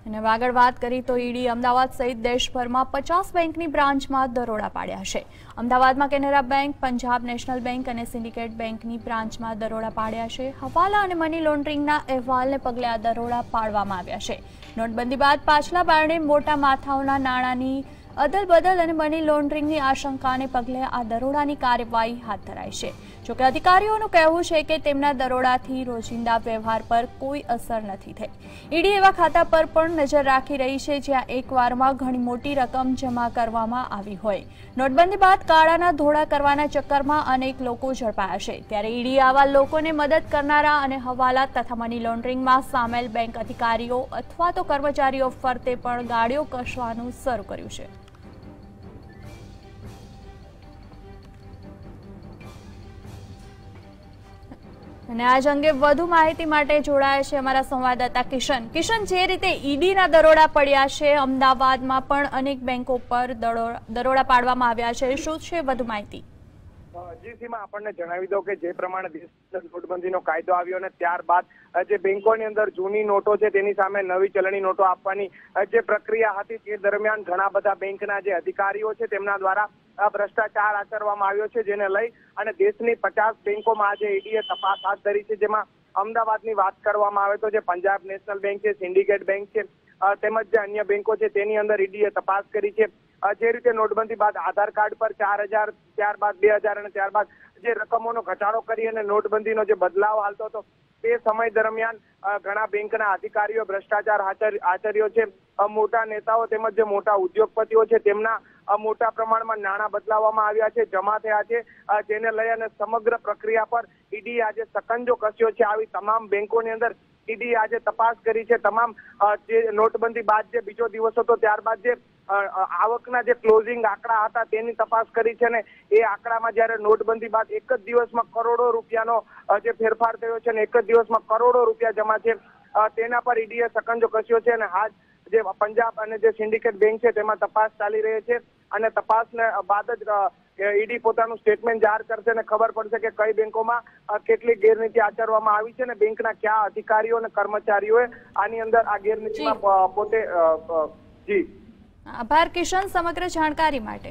અને આગળ વાત કરી તો ઈડી અમદાવાદ સહિત દેશભરમાં 50 બેંકની બ્રાન્ચમાં દરોડા પાડ્યા છે। અમદાવાદમાં Canara bank, Punjab national bank અને સિન્ડિકેટ બેંકની બ્રાન્ચમાં દરોડા પાડ્યા છે। હવાલા અને મની લોન્ડરિંગના અહેવાલને પગલે આ દરોડા પાડવામાં આવ્યા છે। નોટબંધી બાદ પાછલા બારણે મોટા માથાઓના નાણાંની અદલ-બદલ અને મની લોન્ડરિંગની આશંકાને પગલે આ દરોડાની કાર્યવાહી હાથ ધરાઈ છે। જોકે અધિકારીઓનું કહેવું છે કે તેમના દરોડાથી રોજિંદા વ્યવહાર પર કોઈ અસર નથી થઈ। ઈડી એવા ખાતા પર પણ નજર રાખી રહી છે જ્યાં એકવારમાં ઘણી મોટી રકમ જમા કરવામાં આવી હોય। નોટબંધી બાદ કાળાના ધોળા કરવાના ચક્કરમાં અનેક લોકો ઝડપાયા છે, ત્યારે ઈડી આવા લોકોને મદદ કરનારા અને હવાલા તથા મની લોન્ડરિંગમાં સામેલ બેંક અધિકારીઓ અથવા તો કર્મચારીઓ ફરતે પણ ગાડીઓ કસવાનું શરૂ કર્યું છે। અને આજ અંગે વધુ માહિતી માટે જોડાયા છે અમારા સંવાદદાતા કિશન। કિશન, જે રીતે ઈડીના દરોડા પડ્યા છે, અમદાવાદમાં પણ અનેક બેંકો પર દરોડા પાડવામાં આવ્યા છે, શું છે વધુ માહિતી? જી સીમા, આપણને જણાવી દો કે જે પ્રમાણે દેશમાં નોટબંધીનો કાયદો આવ્યો અને ત્યારબાદ જે બેંકોની અંદર જૂની નોટો છે તેની સામે નવી ચલણી નોટો આપવાની જે પ્રક્રિયા હતી તે દરમિયાન ઘણા બધા બેંકના જે અધિકારીઓ છે તેમના દ્વારા ભ્રષ્ટાચાર આચરવામાં આવ્યો છે, જેને લઈ અને દેશની 50 બેંકોમાં આજે ઈડીએ તપાસ હાથ ધરી છે। જેમાં અમદાવાદની વાત કરવામાં આવે તો જે પંજાબ નેશનલ બેંક છે, સિન્ડિકેટ બેંક છે તેમજ જે અન્ય બેંકો છે તેની અંદર ઈડીએ તપાસ કરી છે। જે રીતે નોટબંધી બાદ આધાર કાર્ડ પર 4000, ત્યારબાદ 2000 અને ત્યારબાદ જે રકમોનો ઘટાડો કરી અને નોટબંધીનો જે બદલાવ હાલતો હતો તે સમય દરમિયાન ઘણા બેંકના અધિકારીઓ ભ્રષ્ટાચાર આચર્યો છે। મોટા નેતાઓ તેમજ જે મોટા ઉદ્યોગપતિઓ છે તેમના મોટા પ્રમાણમાં નાણાં બદલાવવામાં આવ્યા છે, જમા થયા છે, જેને લઈ અને સમગ્ર પ્રક્રિયા પર ઈડી આજે સકંજો કસ્યો છે। આવી તમામ બેંકોની અંદર ઈડી આજે તપાસ કરી છે। તમામ જે નોટબંધી બાદ જે બીજો દિવસ હતો ત્યારબાદ જે આવકના જે ક્લોઝિંગ આંકડા હતા તેની તપાસ કરી છે ને એ આંકડામાં જ્યારે નોટબંધી બાદ એક જ દિવસમાં કરોડો રૂપિયાનો જે ફેરફાર થયો છે અને એક જ દિવસમાં કરોડો રૂપિયા જમા છે તેના પર ઈડીએ સકંજો કસ્યો છે। અને હાલ જે પંજાબ અને જે સિન્ડિકેટ બેંક છે તેમાં તપાસ ચાલી રહી છે અને તપાસને બાદ જ ઈડી પોતાનું સ્ટેટમેન્ટ જાહેર કરશે અને ખબર પડશે કે કઈ બેંકોમાં કેટલી ગેરરીતિ આચરવામાં આવી છે અને બેંકના કયા અધિકારીઓ અને કર્મચારીઓએ આની અંદર આ ગેરરીતિમાં પોતે જી આભાર કિશન સમગ્ર જાણકારી માટે।